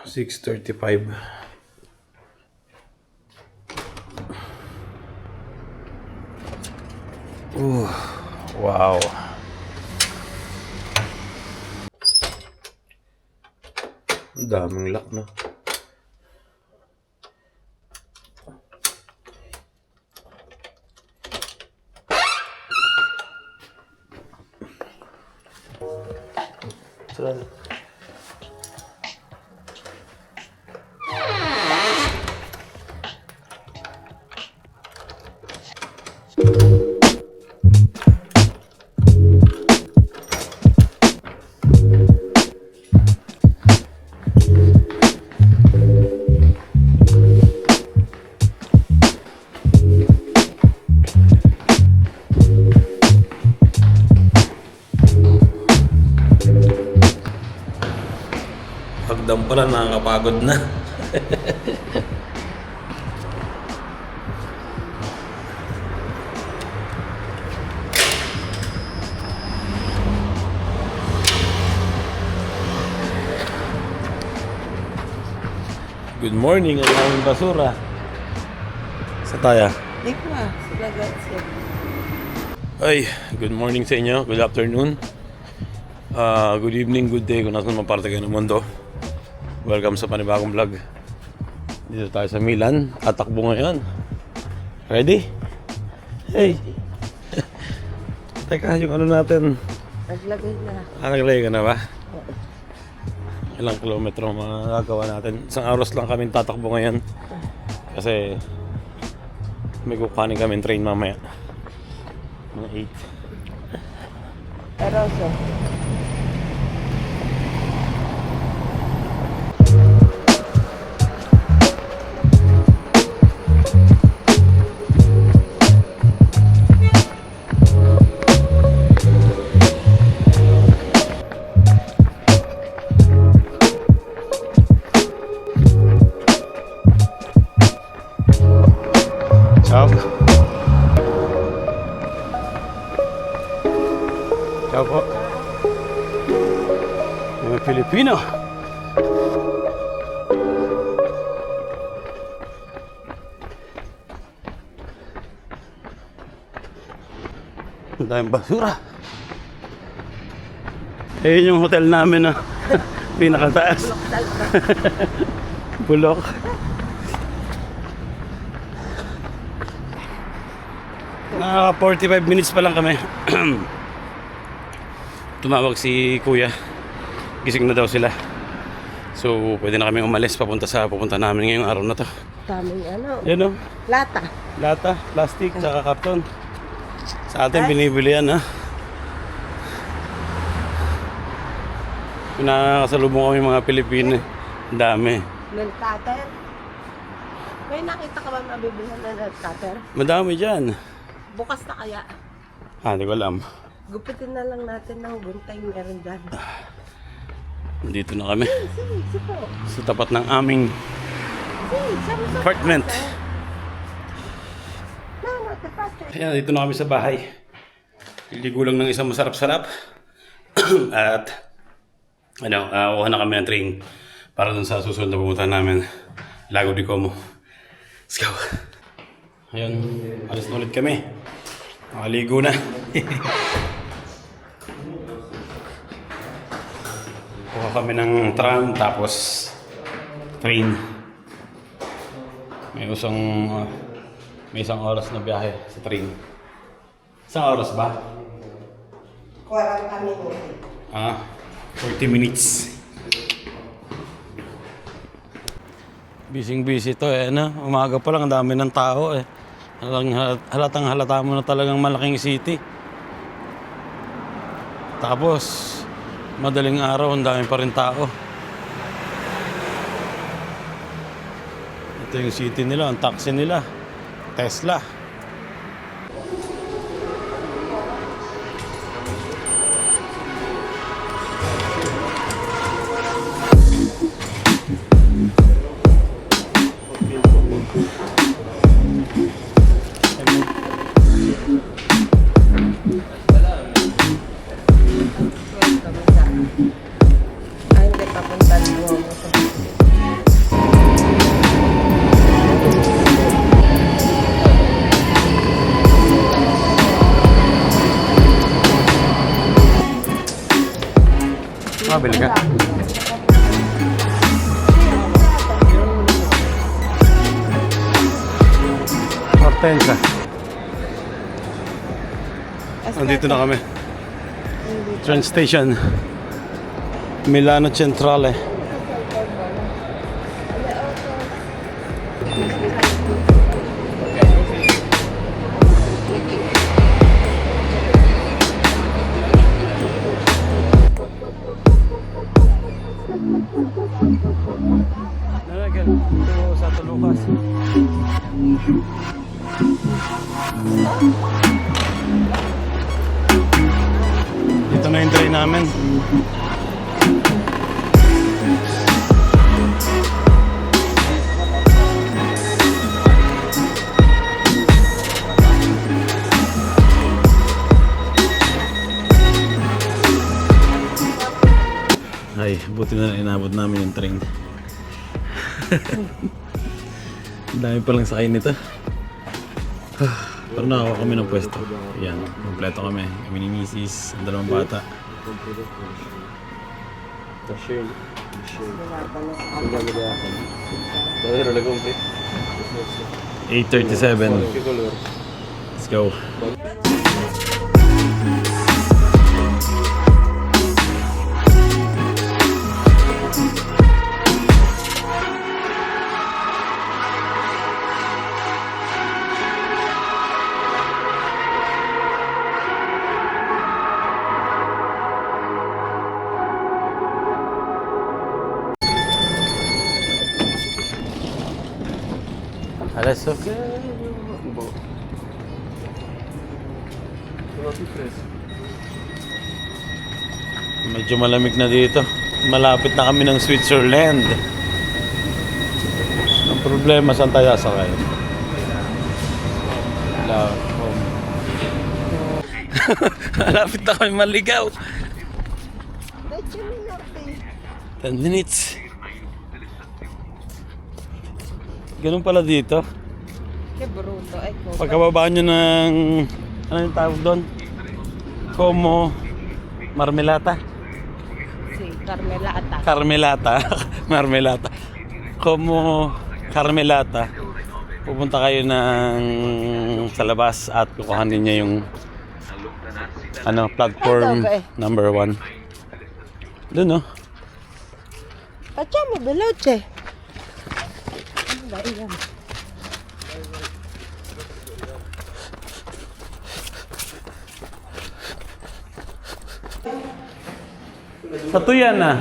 6:35. Wow. Ang daming lock, no? Sarado. Pagdam pala, nakakapagod na. Good morning, ang aming basura. Sa taya. Dito ah, sila guys. Ay, good morning sa inyo. Good afternoon. Good evening, good day kung nasan man parte kayo ng mundo. Welcome sa panibagong vlog. Dito tayo sa Milan. Tatakbo ngayon. Ready? Hey! Teka, yung ano natin. Naglagay na. Naglagay ka na ba? Ilang kilometro magagawa natin. Isang oras lang kami tatakbo ngayon. Kasi may kukuhanin kami train mamaya. Mga 8. Pero so, Ciao. Ciao po. Mga Pilipino. Ang daming basura. Eh, yung hotel namin na pinakataas. Bulok. Naka 45 minutes pa lang kami. Tumawag si kuya. Gising na daw sila. So pwede na kami umalis pupunta namin ngayong araw na to. daming ano. Yan o. Lata. Lata, plastic, tsaka karton. Sa atin binibili yan, ha. Pinakasalubong kami mga Pilipino. Ang dami. Milk cutter. May nakita ka ba mabibilhan na milk cutter? Madami dyan. Bukas na kaya. Hindi ko alam. Gupitin na lang natin ng guntay meron dyan. Dito na kami. Sige po. Sa tapat ng aming apartment. Ayan, dito na kami sa bahay. Liligo lang ng isang masarap-sarap. At kuha na kami ng train para dun sa susunod na pumunta namin, Lago di Como. Let's go. Ayun, alis na ulit kami. Nakaligo na. Kuha kami ng tram tapos train. May isang oras na biyahe sa train. Isang oras ba? Kuha lang kami. 40 minutes. Busy to eh, no? Umaga pa lang, ang dami ng tao eh. Halatang halata mo na talagang malaking city. Tapos, madaling araw, ang dami pa rin tao. Ito yung city nila, ang taxi nila. Tesla. Ay, hindi papunta Duomo. Mabili ka? Hortensia. Nandito na kami. Train station. Milano Centrale. Nalagyan ito sa Tulukas. Dito na yung train namin. Ay, buti na inabot namin yung train. Ang dami palang sakay nito. Pero nakakuha kami ng pwesto. Ayan, kompleto kami. Kami ni Mrs. Ang dalawang bata. 8:37. Let's go. Adesso? Medyo malamig na dito. Malapit na kami ng Switzerland. Ang problema, saan tayo sasakay? Malapit na kami maligaw. 10 minutes. Ganun pala dito. Que bruto. Ay, ko. Pagkababa nyo ng... Ano yung tawag doon? Como... Marmelata? Si Carmelata. Carmelata. Marmelata. Como... Carmelata. Pupunta kayo ng... sa labas at kukuhanin niya yung... Ano, platform number 1. Doon, no? Facciamo veloce. Dai, yan. Satu yan na.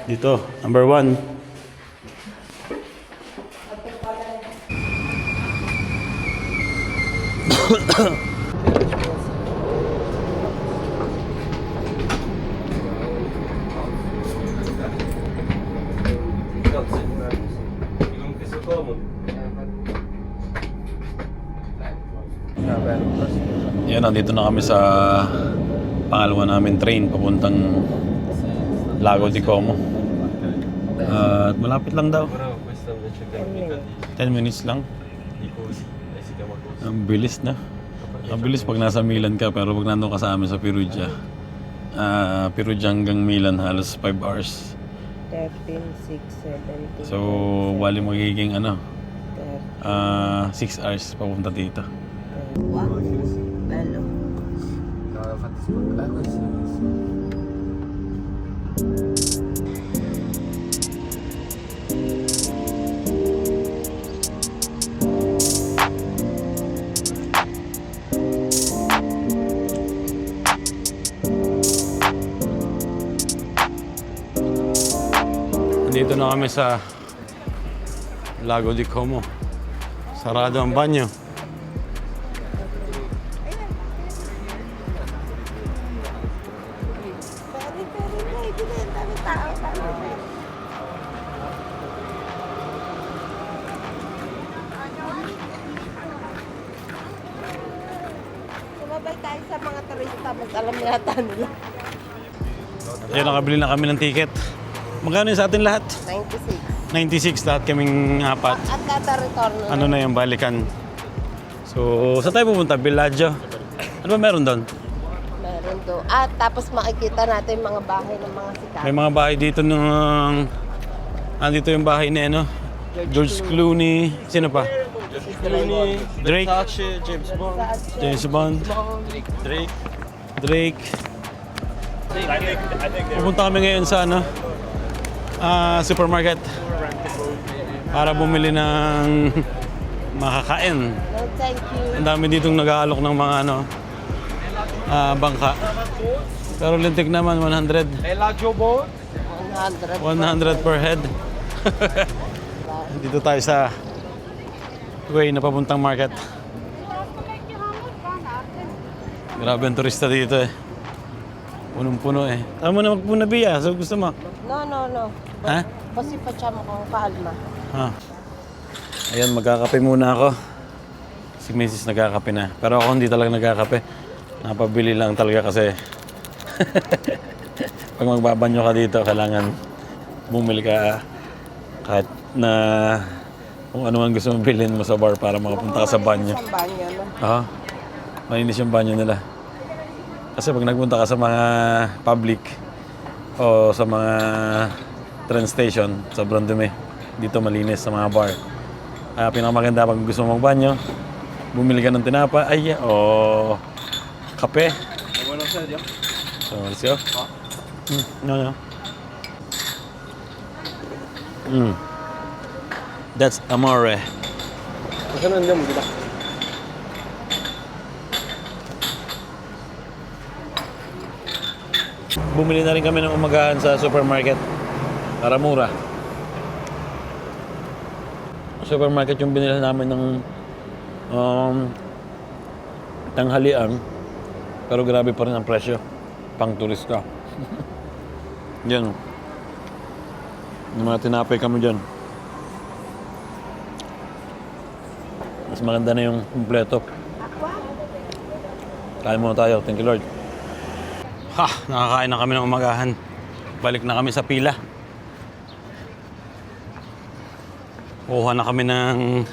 Dito, number 1. Yan, nandito na kami sa pangalawa namin train papuntang Lago di Como. At malapit lang daw. 10 minutes lang. Ang bilis na. Ang bilis pag nasa Milan ka, pero pag nandun ka sa amin sa Perugia, Perugia hanggang Milan halos 5 hours. 13, 6, 17. So, wali magiging 6 hours papunta dito. Wow. Bello. Nandito na kami sa Lago di Como. Sarado ang banyo. Sumabay tayo sa mga turista, mas alam yata nila. Ayun, nakabili na kami ng ticket. Magkano yun sa atin lahat? 96. 96 lahat kaming apat. At kada retorno. Ano na yung balikan. So, saan tayo pupunta? Villaggio? Ano ba meron doon? Meron mundo. At tapos makikita natin mga bahay ng mga sikat. May mga bahay dito ng... Andito yung bahay ni ano? George Clooney. Sino pa? Drake. James Bond. Drake. Pupunta kami ngayon sa ano? Supermarket. Para bumili ng makakain. No, thank you. Ang dami ditong nag-aalok ng mga ano, bangka. Pero lintik naman, 100. 100. 100 per head. Dito tayo sa way na papuntang market. Grabe ang turista dito eh. Punong-puno eh. Tama mo na magpuna, Bia. So gusto mo? No. Ha? Kasi pa siya mo kung kalma. Ayan, magkakape muna ako. Si Mrs. nagkakape na. Pero ako hindi talaga nagkakape. Napabili lang talaga kasi pag magbabanyo ka dito, kailangan bumili ka kahit na kung ano man gusto mong bilhin mo sa bar para makapunta ka sa banyo. Sa banyo, no? Oo. Malinis yung banyo nila. Kasi pag nagpunta ka sa mga public o sa mga train station, sobrang dumi. Dito malinis sa mga bar. Pinakamaganda pag gusto mong magbanyo, bumili ka ng tinapa, o kape. So, let's go. No. That's amore. Bumili na rin kami ng umagahan sa supermarket para mura. Supermarket yung binili namin ng tanghalian, pero grabe pa rin ang presyo pang turista. Yan. Yung mga tinapay kami dyan. Mas maganda na yung kumpleto. Kain muna tayo. Thank you, Lord. Nakakain na kami ng umagahan. Balik na kami sa pila. Kuha na kami ng,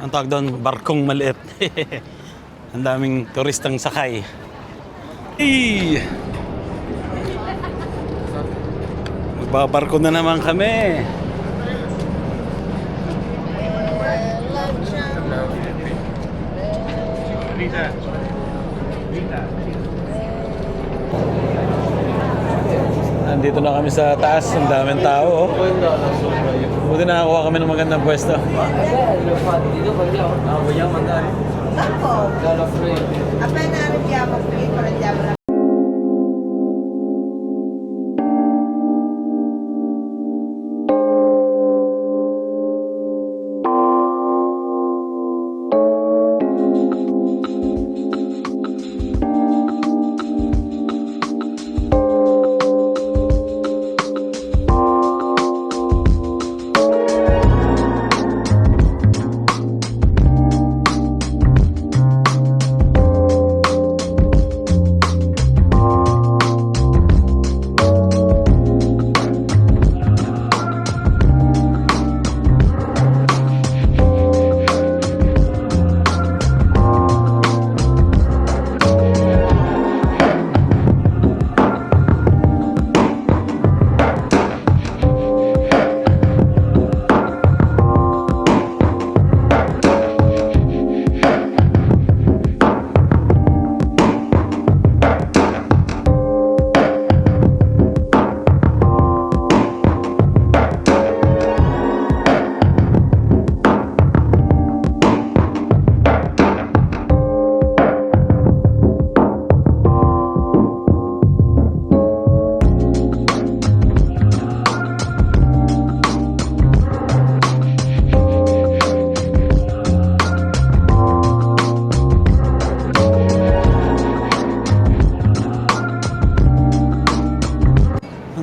ang tawag doon, barkong maliit. Ang daming turistang sakay. Magbabarko na naman kami. Nandito na kami sa taas, ang daming tao. Buti nakakuha kami ng magandang pwesto.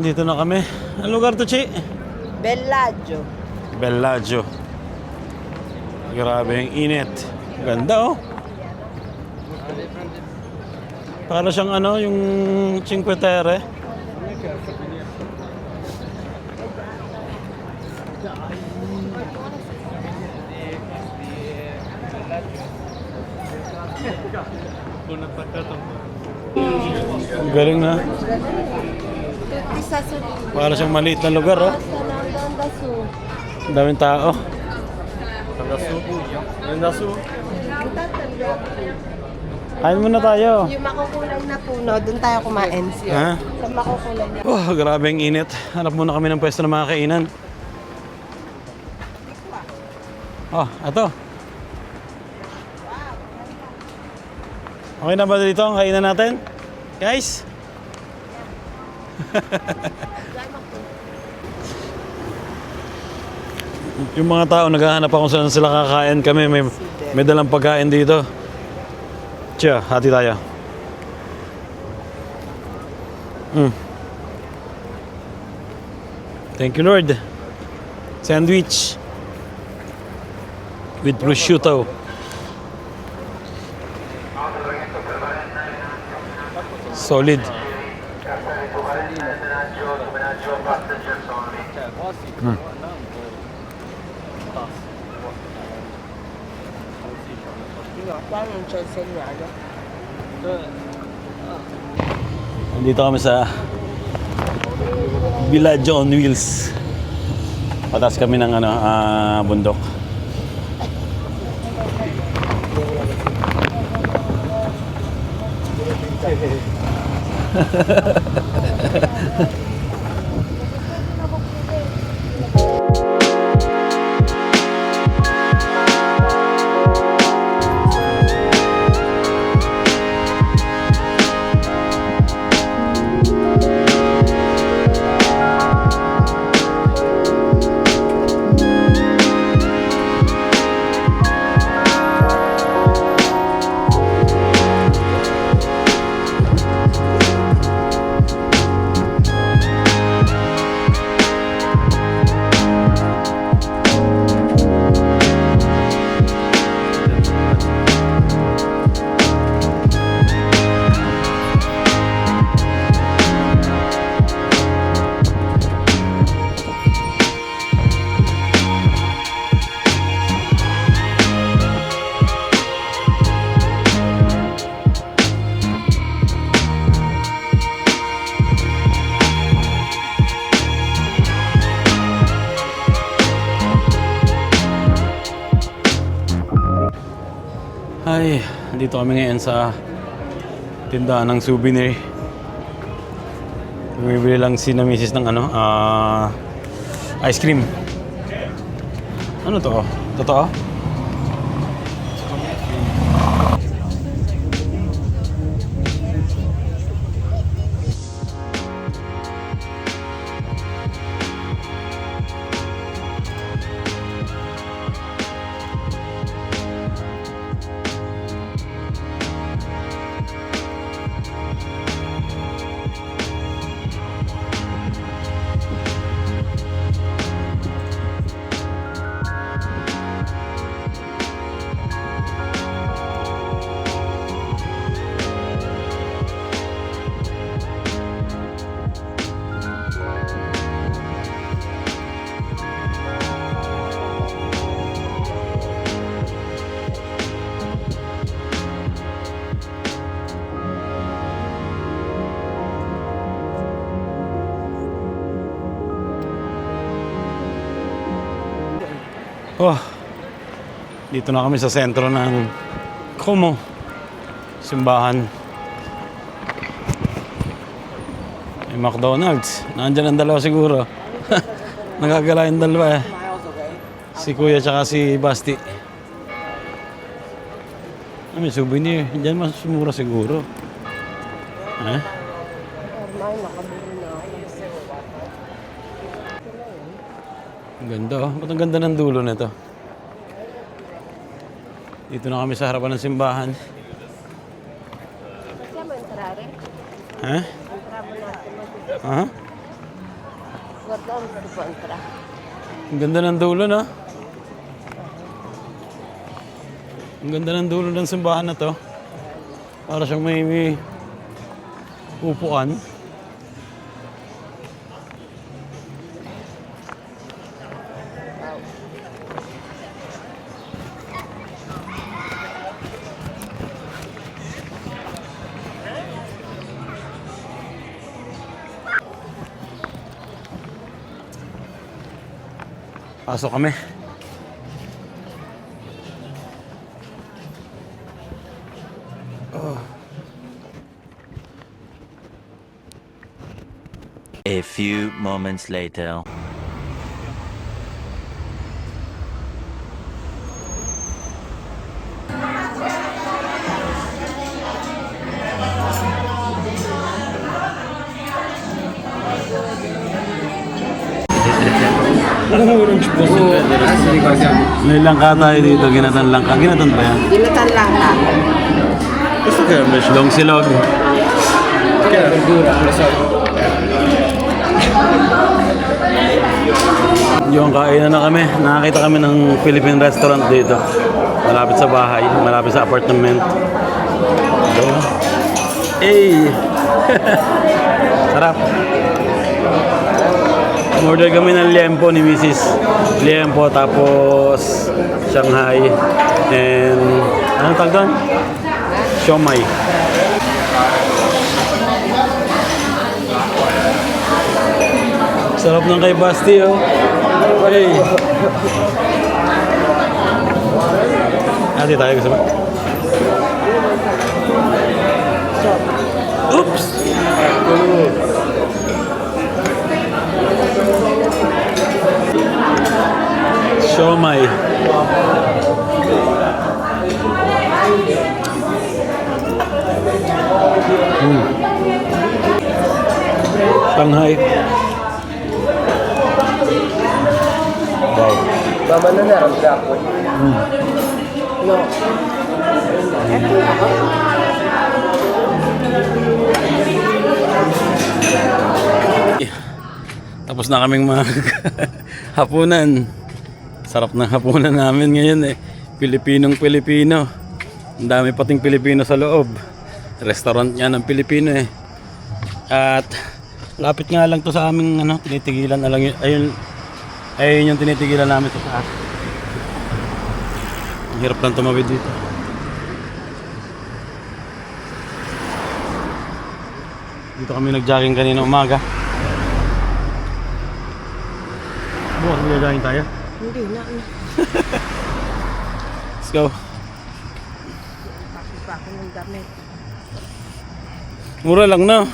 Nandito na kami. Anong lugar to, Chi? Bellagio. Bellagio. Grabe yung init. Ganda, oh. Para siyang ano, yung Cinque Terre. Ang galing na. 50 sa sulit. Para siyang maliit na lugar, oh. Basta lang doon daso. Ang daming tao. Kain muna tayo. Yung makukulay na puno, doon tayo kumain. Ha? Sa makukulay na. Oh, grabe ang init. Hanap muna kami ng pwesto ng mga kainan. Oh, ito. Okay na ba dito ang kainan natin? Guys? Yung mga tao naghahanap ako kung saan sila kakain. Kami may dalang pagkain dito. Tiyo, hati tayo. Thank you, Lord. Sandwich with prosciutto. Solid. Paano yung Chelsea niya? Nandito kami sa Villaggio on Wheels. Patas kami ng bundok. Ay, dito kami ngayon sa tindahan ng souvenir. Bumibili lang si na misis ng ice cream. Ano to? Totoo? Oh, dito na kami sa sentro ng Como, simbahan. May McDonald's. Nandiyan ang dalawa siguro. Nagagala yung dalawa eh. Si Kuya tsaka si Basti. May souvenir. Diyan mas mura siguro. Eh? Normal, nakabili na ako. Ang ganda oh. Ba't ang ganda ng dulo nito? Dito na kami sa harapan ng simbahan. Kasi mo entrare? Ha? Entra mo natin. Ha? Guarda mo sa entra. Ang ganda ng dulo no? Ang ganda ng dulo ng simbahan na to. Para siyang may upuan. Pasok kami. A few moments later. May langka tayo dito, ginatan langka. Ginatan ba yan? Ginatan lang ka. Gusto kaya may silong silog. Yung kainan na kami. Nakakita kami ng Philippine restaurant dito. Malapit sa bahay, malapit sa apartment. So, hey! Sarap. Order kami ng liempo ni Mrs. Liempo, tapos Shanghai, and anong tawag doon? Siomai. Sarap ng kay Basti, oh. Hey! Ate tayo gusto mo? Oops! Siomai. Shanghai. Wow. Mama na naramda ako. No. Eto ako. Tapos na kaming hapunan. Sarap ng hapunan namin ngayon eh. Pilipinong-Pilipino. Ang dami pating Pilipino sa loob. Restaurant niya ng Pilipino eh. At lapit nga lang to sa aming tinitigilan na lang yun. Ayun yung tinitigilan namin sa taas. Ang hirap lang tumawid dito. Dito kami nag-jogging kanina umaga. Bukas mag-jogging tayo. Hindi na. Let's go. Bakit pa ako ng damit? Mura lang na.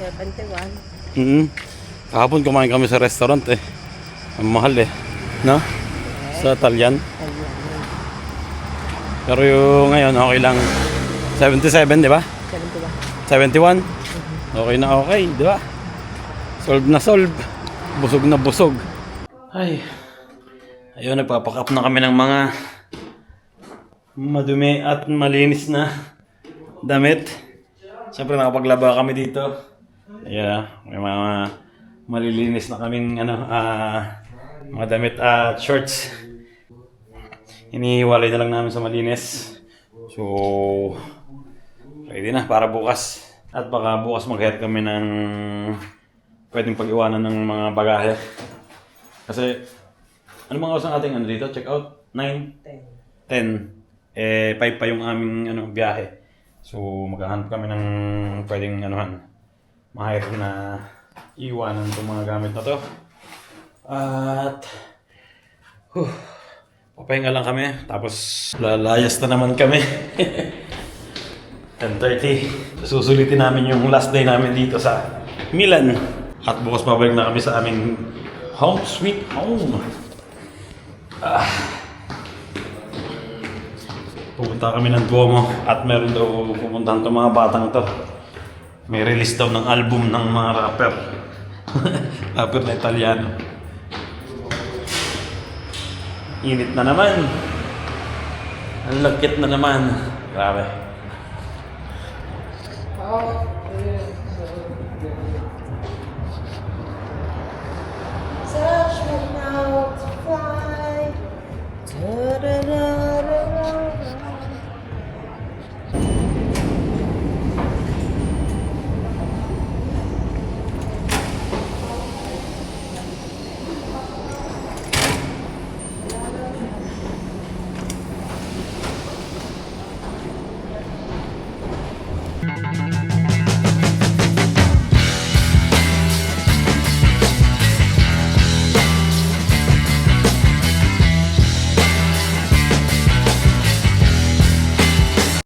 71. Kahapon kumain kami sa restaurant eh. Ang mahal eh. No? Sa Talyan. Pero yung ngayon okay lang. 77, di ba? 71. Okay na okay, di ba? Solve na solve. Busog na busog. Ay. Ayun, nagpapack up na kami ng mga madumi at malinis na damit. Siyempre nakapaglaba kami dito. Yeah, may mga malilinis na kaming mga damit at shorts. Inihiwalay na lang namin sa malinis. So, ready na para bukas. At baka bukas mag-hire kami ng pwedeng pag-iwanan ng mga bagahe. Kasi, ano mga oras ang ating dito? Check out? 9? 10. 5 pa yung aming biyahe. So, maghahanap kami ng pwedeng ma-hire na iwanan itong mga gamit na to. At, papahinga lang kami. Tapos, lalayas na naman kami. 10:30. Susulitin namin yung last day namin dito sa Milan. At bukas pabalik na kami sa aming home sweet home. Pupunta kami ng Duomo at meron daw pupuntahan itong mga batang to. May release daw ng album ng mga rapper. Rapper na Italiano. Init na naman. Ang lagkit na naman. Grabe.